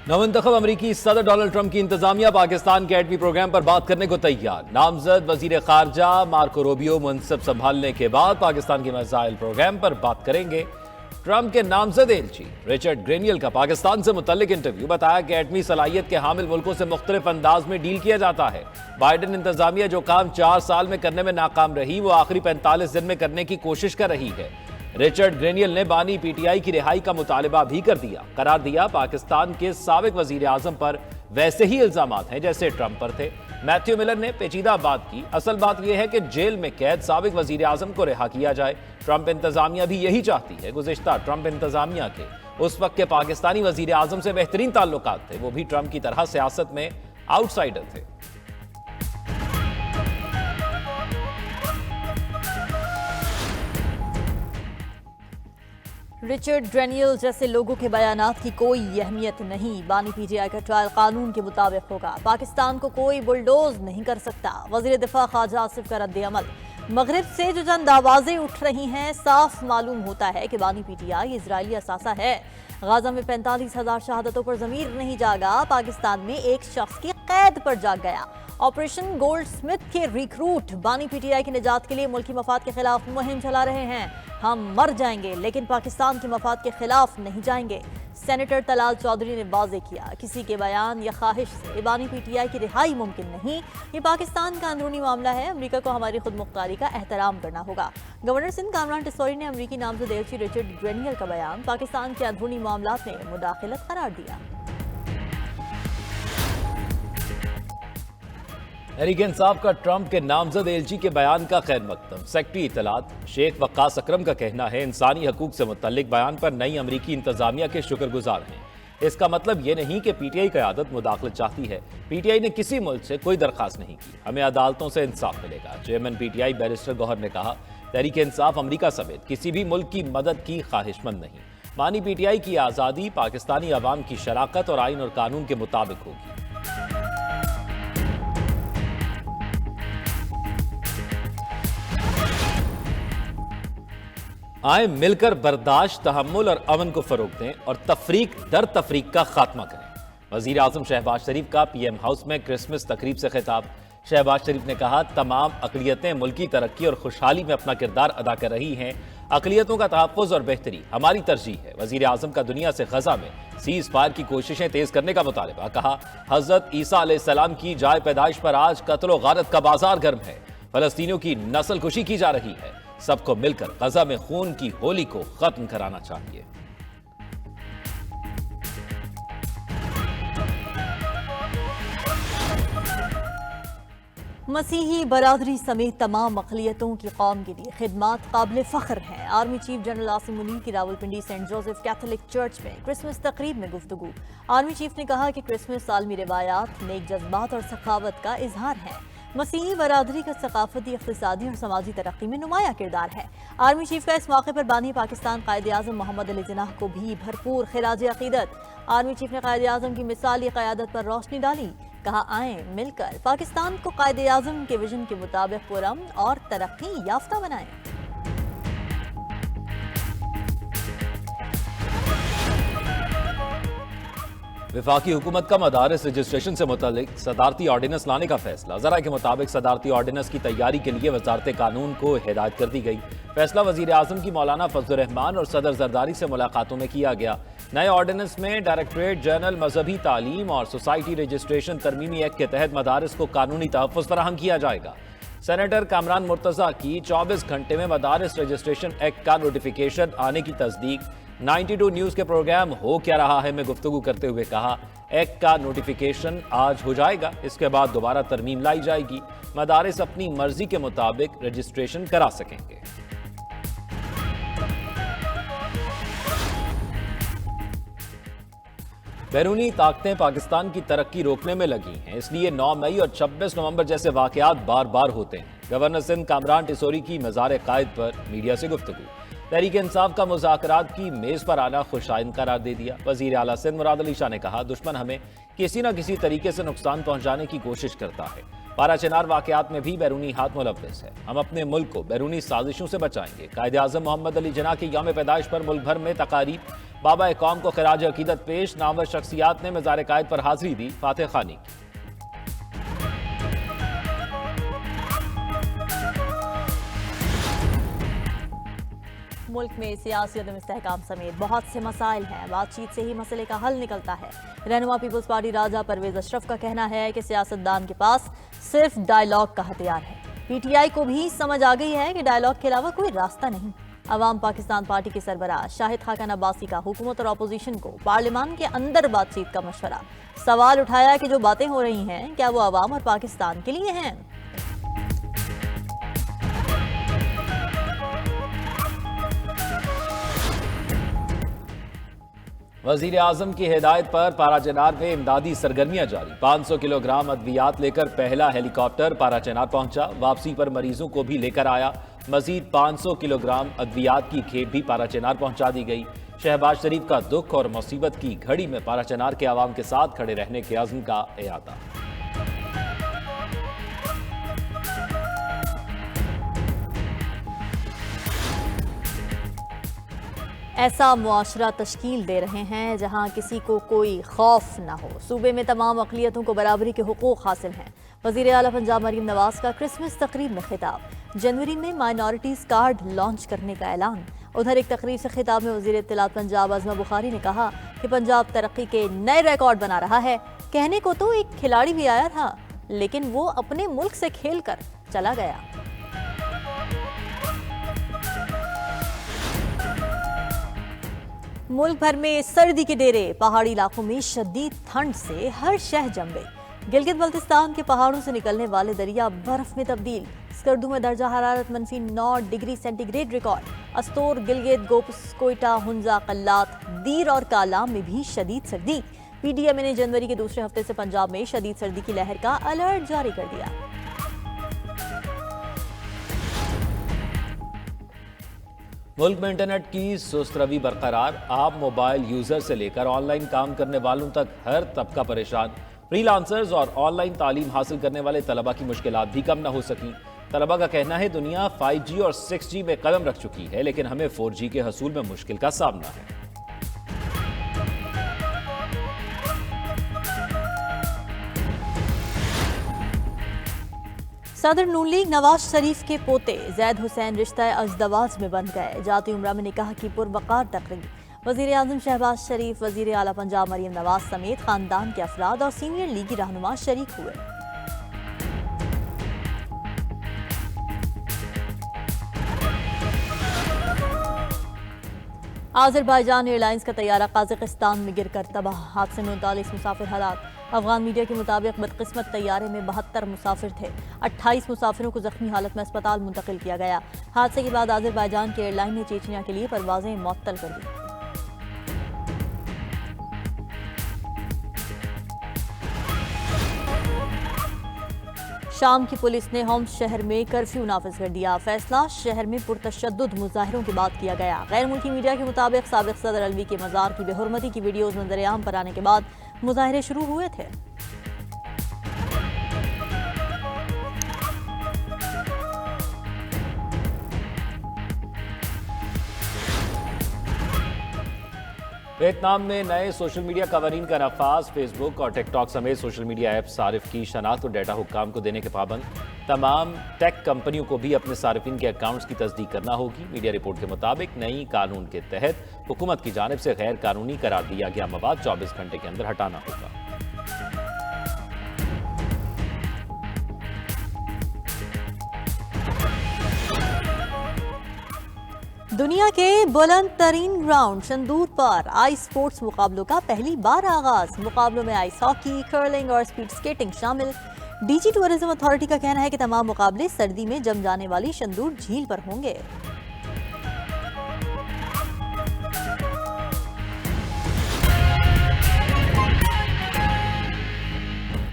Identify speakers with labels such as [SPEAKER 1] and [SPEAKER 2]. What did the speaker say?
[SPEAKER 1] नवंतखब अमरीकी सदर Donald Trump की इंतजामिया पाकिस्तान के एटमी प्रोग्राम पर बात करने को तैयार। नामजद वजीर खारजा मार्को रूबियो मनसब संभालने के बाद पाकिस्तान के मसाइल प्रोग्राम पर बात करेंगे। ट्रंप के नामजद एलची रिचर्ड ग्रेनियल का पाकिस्तान से मुतल्लिक इंटरव्यू बताया कि एटमी सलाहियत के हामिल मुल्कों से मुख्तलिफ अंदाज में डील किया जाता है। बाइडेन इंतजामिया जो काम 4 साल में करने में नाकाम रही वो आखिरी 45 दिन में करने की कोशिश कर रही है। रिचर्ड ग्रेनियल ने बानी पीटीआई की रिहाई का मुतालबा भी कर दिया। करार दिया पाकिस्तान के साबिक वजीर आजम पर वैसे ही इल्जामात हैं जैसे ट्रंप पर थे। मैथ्यू मिलर ने पेचीदा बात की। असल बात यह है कि जेल में कैद साबिक वजीर आजम को रिहा किया जाए। ट्रंप इंतजामिया भी यही चाहती है। गुज़िश्ता ट्रंप इंतजामिया के उस वक्त के पाकिस्तानी वजीर आजम से बेहतरीन ताल्लुकात थे। वो भी ट्रंप की तरह सियासत में आउटसाइडर थे।
[SPEAKER 2] रिचर्ड ग्रेनियल जैसे लोगों के बयानात की कोई अहमियत नहीं। बानी पीटीआई का ट्रायल कानून के मुताबिक होगा। पाकिस्तान को कोई बुलडोज नहीं कर सकता। वजीर दिफा ख्वाजा आसिफ का रद्द-ए-अमल। मगरिब से जो चंद आवाजें उठ रही हैं, साफ मालूम होता है कि बानी पीटीआई इजरायली असासा है। गाजा में 45,000 शहादतों पर ज़मीर नहीं जागा। पाकिस्तान में एक शख्स की कैद पर जाग गया। ऑपरेशन गोल्ड स्मिथ के रिक्रूट बानी पीटीआई की निजात के लिए मुल्की मफाद के खिलाफ मुहिम चला रहे हैं। हम मर जाएंगे लेकिन पाकिस्तान के मफाद के खिलाफ नहीं जाएंगे। सेनेटर तलाल चौधरी ने वाज़ेह किया, किसी के बयान या ख्वाहिश से बानी पीटीआई की रिहाई मुमकिन नहीं। ये पाकिस्तान का अंदरूनी मामला है। अमेरिका को हमारी खुद मुख्तारी का एहतराम करना होगा। गवर्नर सिंध कामरान टिसोरी ने अमेरिकी नामजद एलची रिचर्ड ग्रेनियल का बयान पाकिस्तान के अंदरूनी मामलात में मुदाखलत करार दिया।
[SPEAKER 1] तहरीक इंसाफ का ट्रंप के नामजद एलची के बयान का खैर मकदम। सेक्रेटरी इत्तलात शेख वक्कास अकरम का कहना है इंसानी हकूक से मुतल्लिक बयान पर नई अमरीकी इंतजामिया के शुक्रगुजार हैं। इसका मतलब ये नहीं कि पीटीआई क़यादत मुदाखलत चाहती है। पीटीआई ने किसी मुल्क से कोई दरख्वास्त नहीं की। हमें अदालतों से इंसाफ मिलेगा। चेयरमैन पीटीआई बैरिस्टर गौहर ने कहा, तहरीक इंसाफ अमरीका समेत किसी भी मुल्क की मदद की ख्वाहिशमंद नहीं। बानी पीटीआई की आज़ादी पाकिस्तानी अवाम की शराकत और आइन और कानून के मुताबिक होगी। आए मिलकर बर्दाश्त, तहम्मुल और अमन को फरोग दें और तफरीक दर तफरीक का खात्मा करें। वजीर आजम शहबाज शरीफ का पीएम हाउस में क्रिसमस तकरीब से खिताब। शहबाज शरीफ ने कहा, तमाम अक़लियतें मुल्की तरक्की और खुशहाली में अपना किरदार अदा कर रही हैं। अक़लियतों का तहफ़्फ़ुज़ और बेहतरी हमारी तरजीह है। वजीर आजम का दुनिया से गजा में सीज़ फायर की कोशिशें तेज करने का मुतालबा। कहा, हज़रत ईसा अलैहिस्सलाम की जाए पैदाइश पर आज कत्ल व गारत का बाजार गर्म है। फ़लस्तीनियों की नस्ल कुशी की जा रही है। सबको मिलकर गजा में खून की होली को खत्म कराना चाहिए।
[SPEAKER 2] मसीही बरादरी समेत तमाम अक़लियतों की कौम के लिए खिदमात काबिल फ़ख्र हैं। Army chief general Asim Munir की Rawalpindi Saint Joseph Catholic church में क्रिसमस तकरीब में गुफ्तगू। आर्मी चीफ ने कहा कि क्रिसमस आलमी रिवायात, नेक जज्बात और सखावत का इजहार है। मसीही बरादरी का सकाफती, इक़्तिसादी और समाजी तरक्की में नुमाया किरदार है। आर्मी चीफ का इस मौके पर बानी पाकिस्तान कायदे आज़म मोहम्मद अली जिन्नाह को भी भरपूर खिराज अक़ीदत। आर्मी चीफ ने कायदे आज़म की मिसाली क़यादत पर रोशनी डाली। कहा, आए मिलकर पाकिस्तान को कायदे आज़म के विजन के मुताबिक पुरअमन और तरक्की याफ्ता बनाएं।
[SPEAKER 1] वफाकी हुकूमत का मदारिस रजिस्ट्रेशन से मुतालिक सदारती ऑर्डिनेंस लाने का फैसला। ज़रा के मुताबिक सदारती ऑर्डिनेंस की तैयारी के लिए वजारत कानून को हिदायत कर दी गई। फैसला वजीर आजम की मौलाना फजल रहमान और सदर जरदारी से मुलाकातों में किया गया। नए ऑर्डिनेंस में डायरेक्टरेट जनरल मजहबी तालीम और सोसाइटी रजिस्ट्रेशन तरमीमी एक्ट के तहत मदारिस को कानूनी तहफ़्फ़ुज़ फराहम किया जाएगा। सेनेटर कामरान मुर्तज़ा की 24 घंटे में मदारिस रजिस्ट्रेशन एक्ट का नोटिफिकेशन आने की तस्दीक। 92 न्यूज़ के प्रोग्राम हो क्या रहा है में गुफ्तगू करते हुए कहा, एक्ट का नोटिफिकेशन आज हो जाएगा, इसके बाद दोबारा तरमीम लाई जाएगी। मदारिस अपनी मर्जी के मुताबिक रजिस्ट्रेशन करा सकेंगे। बैरूनी ताकतें पाकिस्तान की तरक्की रोकने में लगी हैं, इसलिए 9 मई और 26 नवंबर जैसे वाकयात बार बार होते हैं। गवर्नर सिंध कामरान टिसोरी की मज़ार कायद पर मीडिया से गुफ्तगू। तहरीक इंसाफ का मुज़ाकरात की मेज़ पर आना खुशाइन करार दे दिया। वज़ीर आला सिंध मुराद अली शाह ने कहा, दुश्मन हमें किसी न किसी तरीके से नुकसान पहुंचाने की कोशिश करता है पारा चिनार वाकयात में भी बैरूनी हाथ मुलव्वस है। हम अपने मुल्क को बैरूनी साजिशों से बचाएंगे। कायदे-आज़म मोहम्मद अली जिन्ना की यौम पैदाइश पर मुल्क भर में तकारीब, बाबा कौम को खिराज अकीदत पेश। नामवर शख्सियात ने मज़ार कायद पर हाजिरी दी, फातह खानी की।
[SPEAKER 2] मुल्क में सियासी अदम इस्तेहकाम समेत बहुत से मसाइल हैं। बातचीत से ही मसले का हल निकलता है। रहनुमा पीपल्स पार्टी राजा परवेज अशरफ का कहना है कि सियासतदान के पास सिर्फ डायलॉग का हथियार है। पीटीआई को भी समझ आ गई है कि डायलॉग के अलावा कोई रास्ता नहीं। अवाम पाकिस्तान पार्टी के सरबराह शाहिद खाकन अब्बासी का हुकूमत और अपोजिशन को पार्लियामान के अंदर बातचीत का मशवरा। सवाल उठाया कि जो बातें हो रही हैं क्या वो अवाम और पाकिस्तान के लिए हैं?
[SPEAKER 1] वजीर आजम की हिदायत पर पारा चिनार में इमदादी सरगर्मियां जारी। 500 किलोग्राम अद्वियात लेकर पहला हेलीकॉप्टर पारा चिनार पहुंचा। वापसी पर मरीजों को भी लेकर आया। मजीद 500 किलोग्राम अद्वियात की खेप भी पारा चिनार पहुंचा दी गई। शहबाज शरीफ का दुख और मुसीबत की घड़ी में पारा चिनार के आवाम के साथ खड़े रहने के अज़्म का इयादा।
[SPEAKER 2] ऐसा मुआशरा तश्कील दे रहे हैं जहां किसी को कोई खौफ न हो। सूबे में तमाम अक़लियतों को बराबरी के हुकूक हासिल हैं। वज़ीर आला पंजाब मरीम नवाज का क्रिसमस तकरीब में खिताब। जनवरी में माइनॉरिटीज़ कार्ड लॉन्च करने का ऐलान। उधर एक तकरीब से खिताब में वज़ीर इत्तलात पंजाब अज़मा बुखारी ने कहा कि पंजाब तरक्की के नए रिकॉर्ड बना रहा है। कहने को तो एक खिलाड़ी भी आया था, लेकिन वो अपने मुल्क से खेल कर चला गया। मुल्क भर में सर्दी के डेरे। पहाड़ी इलाकों में शदीद ठंड से हर शह जम गई। गिलगित बल्तिस्तान के पहाड़ों से निकलने वाले दरिया बर्फ में तब्दील। स्कर्दू में दर्जा हरारत -9 degree centigrade record. Astore, Gilgit, Gupis, Quetta, Hunza, Kalat, Dir और कालाम में भी शदीद सर्दी। पीडीएमए ने जनवरी के दूसरे हफ्ते से पंजाब में शदीद सर्दी की लहर का अलर्ट जारी कर दिया।
[SPEAKER 1] मुल्क में इंटरनेट की सुस्त रवी बरकरार। आप मोबाइल यूजर से लेकर ऑनलाइन काम करने वालों तक हर तबका परेशान। फ्रीलांसर्स और ऑनलाइन तालीम हासिल करने वाले तलबा की मुश्किलात भी कम न हो सकी। तलबा का कहना है दुनिया 5G और 6G में कदम रख चुकी है, लेकिन हमें 4G के हसूल में मुश्किल का सामना है।
[SPEAKER 2] सदर नून लीग नवाज शरीफ के पोते जैद हुसैन रिश्ता अजदवाज में बन गए। जाती उम्रा में निकाह की पुरवकार तकरीब। वजीर आजम शहबाज शरीफ, वजीर आला पंजाब मरीम नवाज समेत खानदान के अफराद और सीनियर लीगी रहनुमा शरीक हुए। आज़रबाईजान एयरलाइंस का तैयारा काज़ाकिस्तान में गिरकर तबाह। हादसे में 39 मुसाफिर हलाक। अफगान मीडिया के मुताबिक बदकिस्मत तैयारे में 72 मुसाफिर थे। 28 मुसाफिरों को जख्मी हालत में अस्पताल मुंतकिल किया गया। हादसे के बाद आज़रबाईजान की एयरलाइन ने चेचनिया के लिए परवाजें मुअत्तल कर दी। शाम की पुलिस ने होम्स शहर में कर्फ्यू नाफिज कर दिया। फैसला शहर में पुरतशद्दुद मुजाहिरों के बाद किया गया। गैर मुल्की मीडिया के मुताबिक साबिक सदर अलवी के मज़ार की बेहुरमती की वीडियोज नजरेआम पर आने के बाद मुजाहिरे शुरू हुए थे।
[SPEAKER 1] वियतनाम में नए सोशल मीडिया कवानीन का नफाज। फेसबुक और टिकटॉक समेत सोशल मीडिया ऐप सारिफ की शनाख्त और डेटा हुक्काम को देने के पाबंद। तमाम टेक कंपनियों को भी अपने सारिफिन के अकाउंट्स की तस्दीक करना होगी। मीडिया रिपोर्ट के मुताबिक नई कानून के तहत हुकूमत की जानिब से गैर कानूनी करार दिया गया मवाद 24 घंटे के अंदर हटाना होगा।
[SPEAKER 2] दुनिया के बुलंद तरीन ग्राउंड शंदूर पर आइस स्पोर्ट्स मुकाबलों का पहली बार आगाज। मुकाबलों में आइस हॉकी, कर्लिंग और स्पीड स्केटिंग शामिल। डीजी टूरिज्म अथॉरिटी का कहना है कि तमाम मुकाबले सर्दी में जम जाने वाली शंदूर झील पर होंगे।